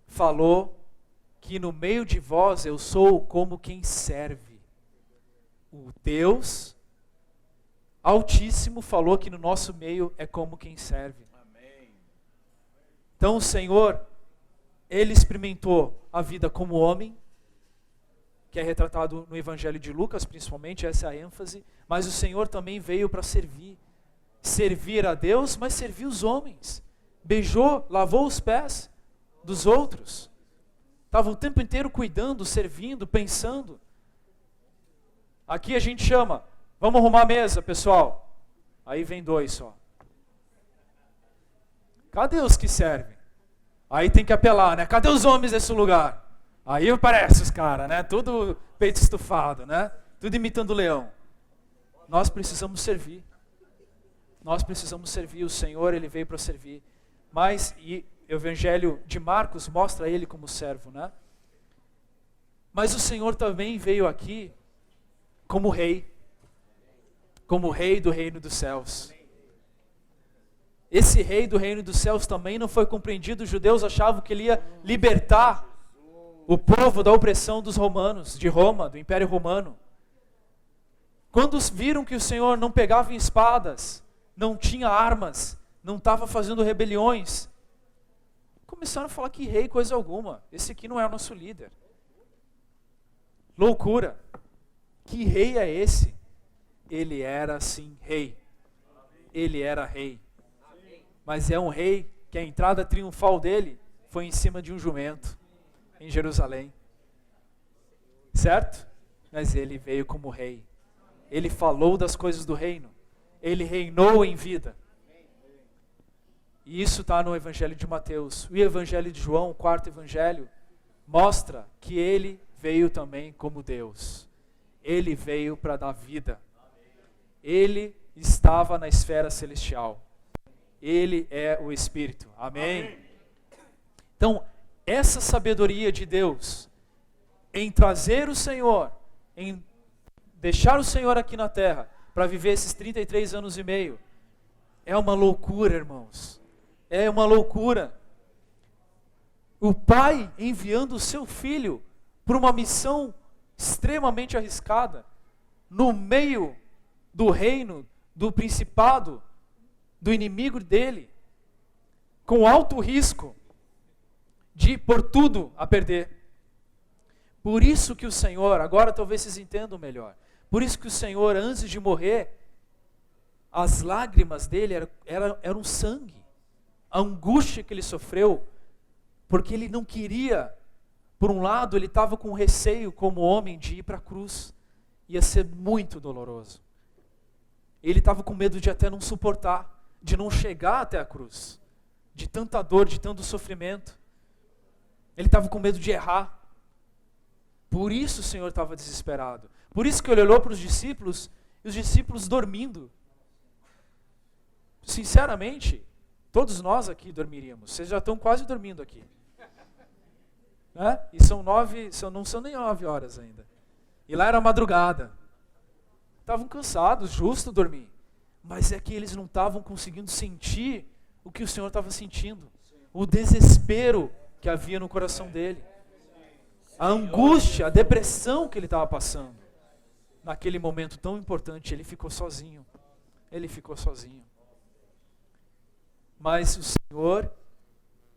falou que no meio de vós eu sou como quem serve. O Deus Altíssimo falou que no nosso meio é como quem serve. Então o Senhor, Ele experimentou a vida como homem, que é retratado no Evangelho de Lucas, principalmente, essa é a ênfase, mas o Senhor também veio para servir. Servir a Deus, mas servir os homens. Beijou, lavou os pés dos outros. Estava o tempo inteiro cuidando, servindo, pensando. Aqui a gente chama, vamos arrumar a mesa, pessoal. Aí vem dois só. Cadê os que servem? Aí tem que apelar, né? Cadê os homens desse lugar? Aí aparece os caras, né? Tudo peito estufado, né? Tudo imitando o leão. Nós precisamos servir. Nós precisamos servir. O Senhor, Ele veio para servir. Mas, e Evangelho de Marcos mostra ele como servo, né? Mas o Senhor também veio aqui como rei do reino dos céus. Esse rei do reino dos céus também não foi compreendido. Os judeus achavam que ele ia libertar o povo da opressão dos romanos, de Roma, do Império Romano. Quando viram que o Senhor não pegava em espadas, não tinha armas, não estava fazendo rebeliões, começaram a falar que rei coisa alguma, esse aqui não é o nosso líder. Loucura. Que rei é esse? Ele era sim rei. Ele era rei. Mas é um rei que a entrada triunfal dele foi em cima de um jumento, em Jerusalém. Certo? Mas ele veio como rei. Ele falou das coisas do reino. Ele reinou em vida. E isso está no Evangelho de Mateus. O Evangelho de João, o quarto Evangelho, mostra que ele veio também como Deus. Ele veio para dar vida. Ele estava na esfera celestial. Ele é o Espírito. Amém? Então, essa sabedoria de Deus em trazer o Senhor, em deixar o Senhor aqui na terra para viver esses 33 anos e meio, é uma loucura, irmãos. É uma loucura. O Pai enviando o seu Filho para uma missão extremamente arriscada, no meio do reino, do principado, do inimigo dele, com alto risco de pôr tudo a perder. Por isso que o Senhor, agora talvez vocês entendam melhor, por isso que o Senhor, antes de morrer, as lágrimas dele eram sangue. A angústia que ele sofreu, porque ele não queria. Por um lado, ele estava com receio como homem de ir para a cruz. Ia ser muito doloroso. Ele estava com medo de até não suportar, de não chegar até a cruz. De tanta dor, de tanto sofrimento. Ele estava com medo de errar. Por isso o Senhor estava desesperado. Por isso que ele olhou para os discípulos, e os discípulos dormindo. Sinceramente, todos nós aqui dormiríamos. Vocês já estão quase dormindo aqui. Né? E não são nem 9 horas ainda. E lá era madrugada. Estavam cansados, justo dormir. Mas é que eles não estavam conseguindo sentir o que o Senhor estava sentindo. O desespero que havia no coração dele. A angústia, a depressão que ele estava passando. Naquele momento tão importante, ele ficou sozinho. Ele ficou sozinho. Mas o Senhor,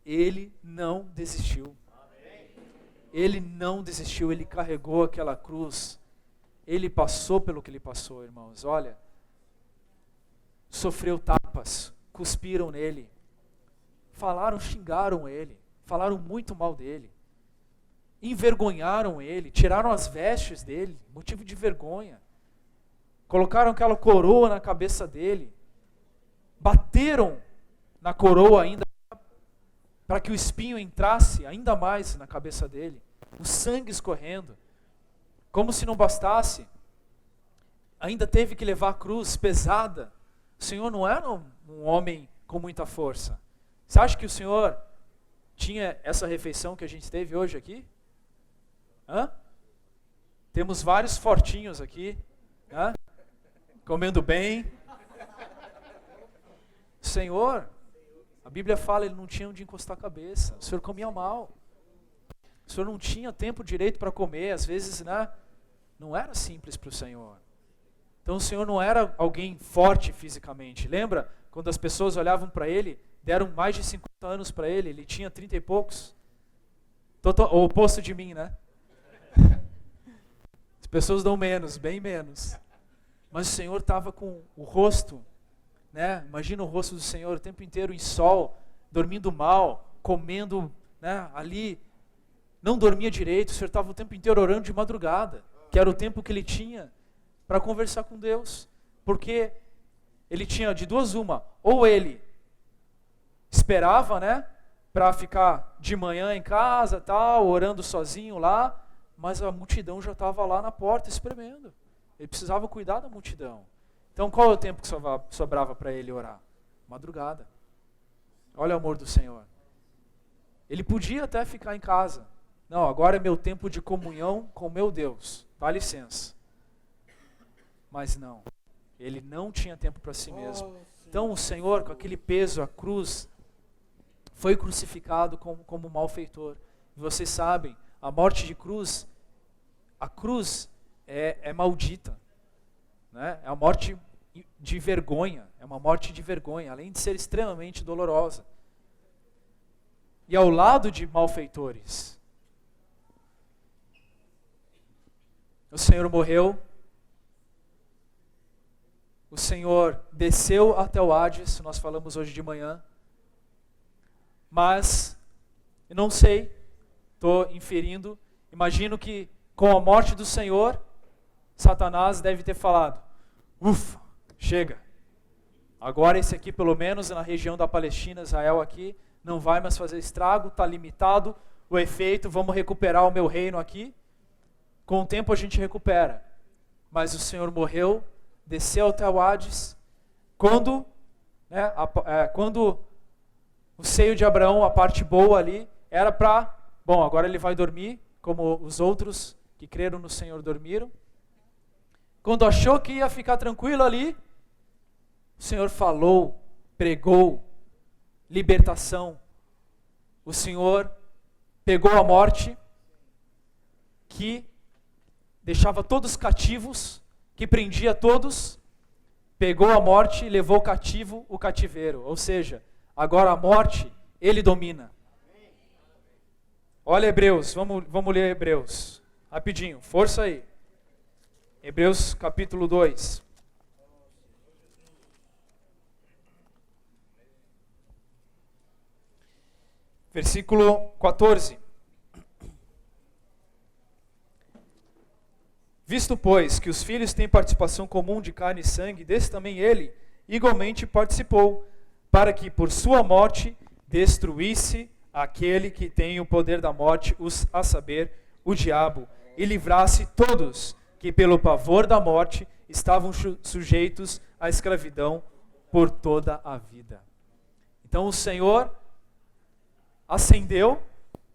ele não desistiu. Ele não desistiu, ele carregou aquela cruz. Ele passou pelo que ele passou, irmãos. Olha, sofreu tapas, cuspiram nele, falaram, xingaram ele, falaram muito mal dele, envergonharam ele, tiraram as vestes dele, motivo de vergonha, colocaram aquela coroa na cabeça dele, bateram na coroa ainda para que o espinho entrasse ainda mais na cabeça dele, o sangue escorrendo. Como se não bastasse, ainda teve que levar a cruz pesada. O Senhor não era um homem com muita força. Você acha que o Senhor tinha essa refeição que a gente teve hoje aqui? Hã? Temos vários fortinhos aqui, hã? Comendo bem. O Senhor, a Bíblia fala, ele não tinha onde encostar a cabeça. O Senhor comia mal. O Senhor não tinha tempo direito para comer. Às vezes, né? Não era simples para o Senhor. Então o Senhor não era alguém forte fisicamente. Lembra? Quando as pessoas olhavam para ele, deram mais de 50 anos para ele, ele tinha 30 e poucos. O oposto de mim, né? As pessoas dão menos, bem menos. Mas o Senhor estava com o rosto, né? Imagina o rosto do Senhor o tempo inteiro em sol, dormindo mal, comendo, né? Ali, não dormia direito. O Senhor estava o tempo inteiro orando de madrugada, que era o tempo que ele tinha para conversar com Deus. Porque ele tinha de duas uma, ou ele esperava, né, para ficar de manhã em casa, tal, orando sozinho lá, mas a multidão já estava lá na porta espremendo. Ele precisava cuidar da multidão. Então qual é o tempo que sobrava para ele orar? Madrugada. Olha o amor do Senhor. Ele podia até ficar em casa. Não, agora é meu tempo de comunhão com meu Deus. Dá licença. Mas não. Ele não tinha tempo para si mesmo. Então o Senhor, com aquele peso, a cruz, foi crucificado como malfeitor. E vocês sabem, a morte de cruz, a cruz é maldita. Né? É a morte de vergonha. É uma morte de vergonha, além de ser extremamente dolorosa. E ao lado de malfeitores, o Senhor morreu, o Senhor desceu até o Hades, nós falamos hoje de manhã, mas, eu não sei, estou inferindo, imagino que com a morte do Senhor, Satanás deve ter falado, ufa, chega, agora esse aqui pelo menos na região da Palestina, Israel aqui, não vai mais fazer estrago, está limitado o efeito, vamos recuperar o meu reino aqui. Com o tempo a gente recupera. Mas o Senhor morreu, desceu até o Hades. Quando o seio de Abraão, a parte boa ali, era para, bom, agora ele vai dormir, como os outros que creram no Senhor dormiram. Quando achou que ia ficar tranquilo ali, o Senhor falou, pregou, libertação. O Senhor pegou a morte que deixava todos cativos, que prendia todos, pegou a morte e levou cativo o cativeiro. Ou seja, agora a morte, ele domina. Olha Hebreus, vamos ler Hebreus. Rapidinho, força aí. Hebreus capítulo 2. Versículo 14. Visto, pois, que os filhos têm participação comum de carne e sangue, desse também ele igualmente participou, para que por sua morte destruísse aquele que tem o poder da morte, a saber, o diabo, e livrasse todos que pelo pavor da morte estavam sujeitos à escravidão por toda a vida. Então o Senhor ascendeu,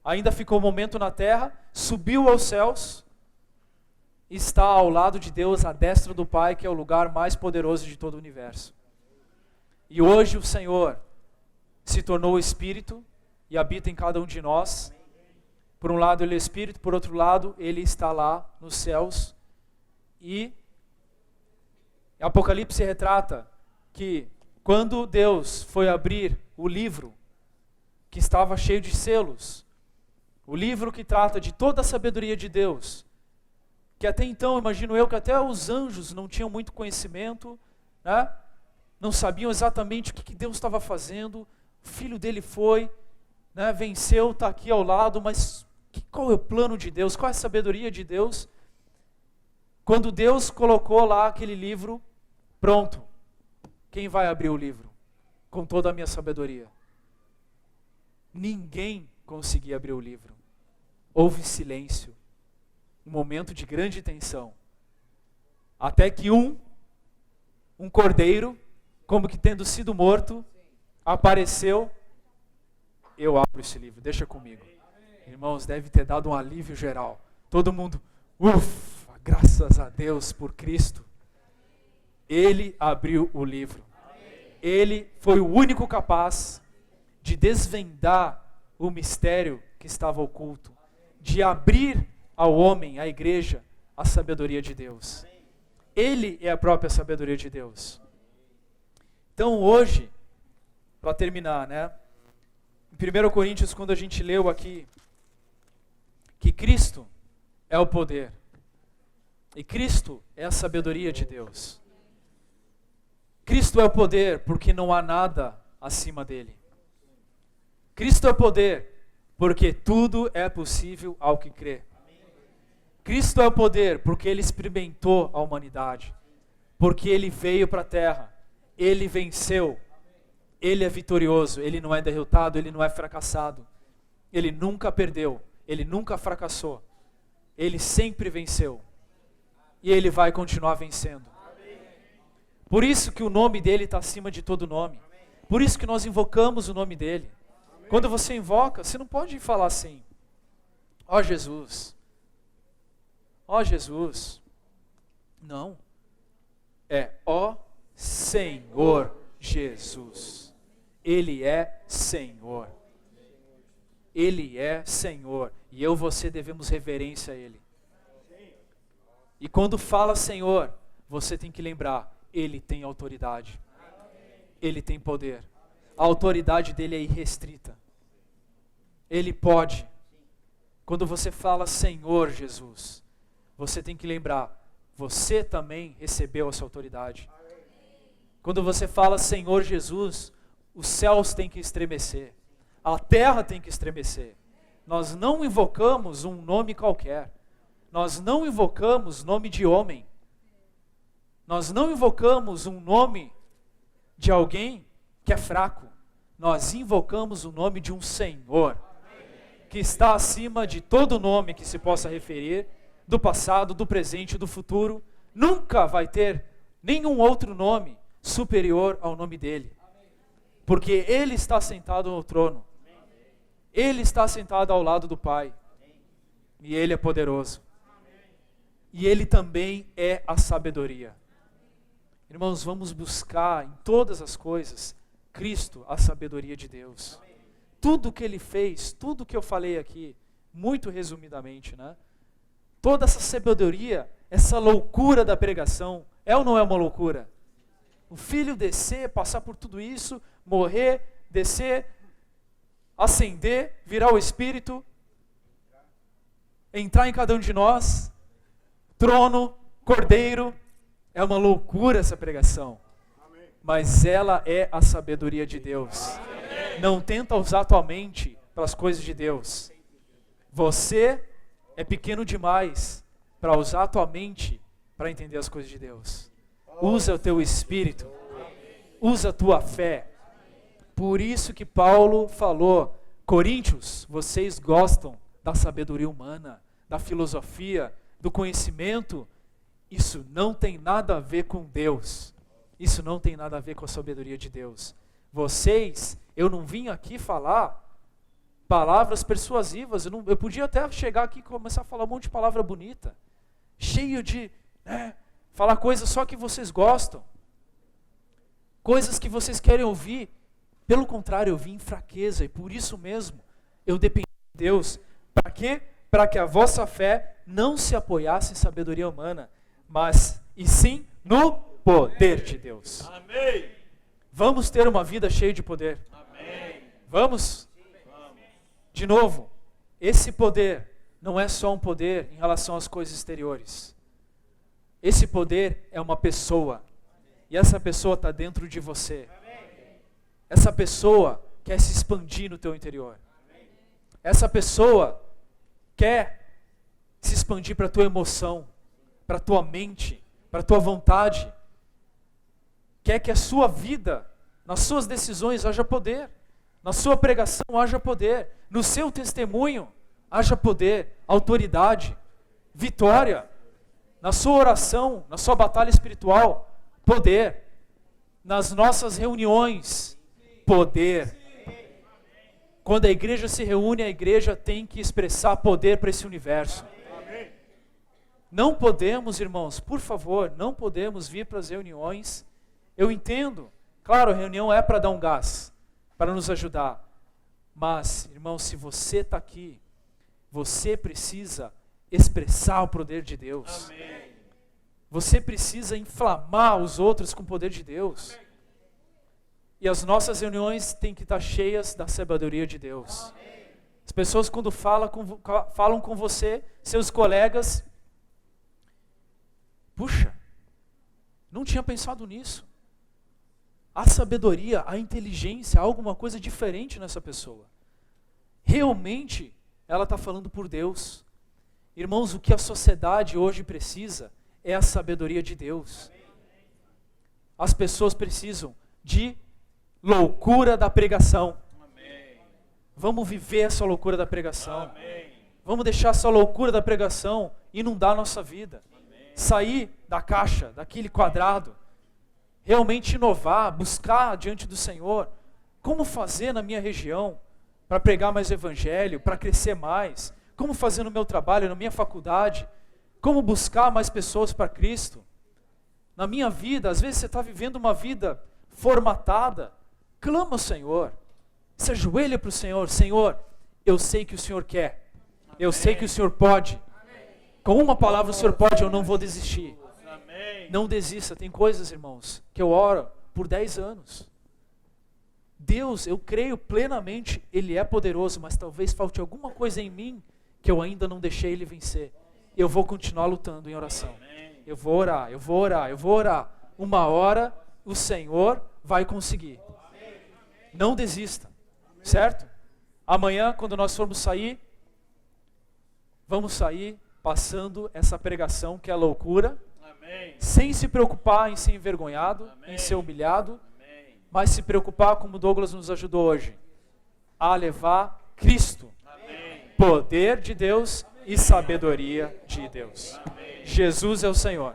ainda ficou um momento na terra, subiu aos céus, está ao lado de Deus, à destra do Pai, que é o lugar mais poderoso de todo o universo. E hoje o Senhor se tornou Espírito e habita em cada um de nós. Por um lado Ele é Espírito, por outro lado Ele está lá nos céus. E Apocalipse retrata que quando Deus foi abrir o livro, que estava cheio de selos, o livro que trata de toda a sabedoria de Deus, que até então, imagino eu, que até os anjos não tinham muito conhecimento, né? Não sabiam exatamente o que Deus estava fazendo, o filho dele foi, né? Venceu, está aqui ao lado, mas qual é o plano de Deus, qual é a sabedoria de Deus? Quando Deus colocou lá aquele livro, pronto, quem vai abrir o livro? Com toda a minha sabedoria. Ninguém conseguia abrir o livro. Houve silêncio. Um momento de grande tensão. Até que um cordeiro, como que tendo sido morto, apareceu. Eu abro esse livro, deixa comigo. Irmãos, deve ter dado um alívio geral. Todo mundo, ufa, graças a Deus por Cristo. Ele abriu o livro. Ele foi o único capaz de desvendar o mistério que estava oculto, de abrir ao homem, à igreja, a sabedoria de Deus. Ele é a própria sabedoria de Deus. Então hoje, para terminar, né? Em 1 Coríntios, quando a gente leu aqui, que Cristo é o poder, e Cristo é a sabedoria de Deus. Cristo é o poder porque não há nada acima dele. Cristo é o poder porque tudo é possível ao que crê. Cristo é o poder porque Ele experimentou a humanidade, porque Ele veio para a terra, Ele venceu, Ele é vitorioso, Ele não é derrotado, Ele não é fracassado, Ele nunca perdeu, Ele nunca fracassou, Ele sempre venceu e Ele vai continuar vencendo. Por isso que o nome dEle está acima de todo nome, por isso que nós invocamos o nome dEle. Quando você invoca, você não pode falar assim: ó Jesus, ó Jesus. Não. É ó Senhor Jesus. Ele é Senhor. Ele é Senhor. E eu e você devemos reverência a Ele. E quando fala Senhor, você tem que lembrar, Ele tem autoridade. Ele tem poder. A autoridade dele é irrestrita. Ele pode. Quando você fala Senhor Jesus, você tem que lembrar, você também recebeu essa autoridade. Quando você fala Senhor Jesus, os céus têm que estremecer. A terra tem que estremecer. Nós não invocamos um nome qualquer. Nós não invocamos nome de homem. Nós não invocamos um nome de alguém que é fraco. Nós invocamos o nome de um Senhor, que está acima de todo nome que se possa referir, do passado, do presente, do futuro. Nunca vai ter nenhum outro nome superior ao nome dele. Porque ele está sentado no trono. Ele está sentado ao lado do Pai. E ele é poderoso. E ele também é a sabedoria. Irmãos, vamos buscar em todas as coisas Cristo, a sabedoria de Deus. Tudo que ele fez, tudo que eu falei aqui, muito resumidamente, né? Toda essa sabedoria, essa loucura da pregação, é ou não é uma loucura? O Filho descer, passar por tudo isso, morrer, descer, ascender, virar o Espírito, entrar em cada um de nós, trono, cordeiro, é uma loucura essa pregação. Mas ela é a sabedoria de Deus. Não tenta usar tua mente para as coisas de Deus. Você é pequeno demais para usar a tua mente para entender as coisas de Deus. Usa o teu espírito. Usa a tua fé. Por isso que Paulo falou: Coríntios, vocês gostam da sabedoria humana, da filosofia, do conhecimento. Isso não tem nada a ver com Deus. Isso não tem nada a ver com a sabedoria de Deus. Vocês, eu não vim aqui falar palavras persuasivas. Eu podia até chegar aqui e começar a falar um monte de palavra bonita. Cheio de, falar coisas só que vocês gostam. Coisas que vocês querem ouvir. Pelo contrário, eu vim em fraqueza. E por isso mesmo, eu dependi de Deus. Para quê? Para que a vossa fé não se apoiasse em sabedoria humana, mas, e sim, no poder de Deus. Amém. Vamos ter uma vida cheia de poder. Amém. Vamos? De novo, esse poder não é só um poder em relação às coisas exteriores. Esse poder é uma pessoa. E essa pessoa está dentro de você. Essa pessoa quer se expandir no teu interior. Essa pessoa quer se expandir para a tua emoção, para a tua mente, para a tua vontade. Quer que a sua vida, nas suas decisões, haja poder. Na sua pregação haja poder. No seu testemunho haja poder, autoridade, vitória. Na sua oração, na sua batalha espiritual, poder. Nas nossas reuniões, poder. Quando a igreja se reúne, a igreja tem que expressar poder para esse universo. Não podemos, irmãos, por favor, não podemos vir para as reuniões. Eu entendo, claro, a reunião é para dar um gás, para nos ajudar. Mas, irmãos, se você está aqui, você precisa expressar o poder de Deus. Amém. Você precisa inflamar os outros com o poder de Deus. E as nossas reuniões têm que estar cheias da sabedoria de Deus. As pessoas quando falam com você, seus colegas, puxa, não tinha pensado nisso. A sabedoria, a inteligência, há alguma coisa diferente nessa pessoa. Realmente, ela está falando por Deus. Irmãos, o que a sociedade hoje precisa é a sabedoria de Deus. As pessoas precisam de loucura da pregação. Vamos viver essa loucura da pregação. Vamos deixar essa loucura da pregação inundar a nossa vida. Sair da caixa, daquele quadrado. Realmente inovar, buscar diante do Senhor. Como fazer na minha região para pregar mais o evangelho, para crescer mais, como fazer no meu trabalho, na minha faculdade, como buscar mais pessoas para Cristo. Na minha vida, às vezes você está vivendo uma vida formatada, clama ao Senhor, se ajoelha para o Senhor. Senhor, eu sei que o Senhor quer, eu sei que o Senhor pode, com uma palavra o Senhor pode, eu não vou desistir. Não desista. Tem coisas, irmãos, que eu oro por 10 anos. Deus, eu creio plenamente, Ele é poderoso, mas talvez falte alguma coisa em mim que eu ainda não deixei Ele vencer. Eu vou continuar lutando em oração. Eu vou orar, eu vou orar, eu vou orar. Uma hora o Senhor vai conseguir. Não desista, certo? Amanhã, quando nós formos sair, vamos sair passando essa pregação que é loucura, sem se preocupar em ser envergonhado, em ser humilhado, mas se preocupar, como Douglas nos ajudou hoje, a levar Cristo, poder de Deus e sabedoria de Deus. Jesus é o Senhor.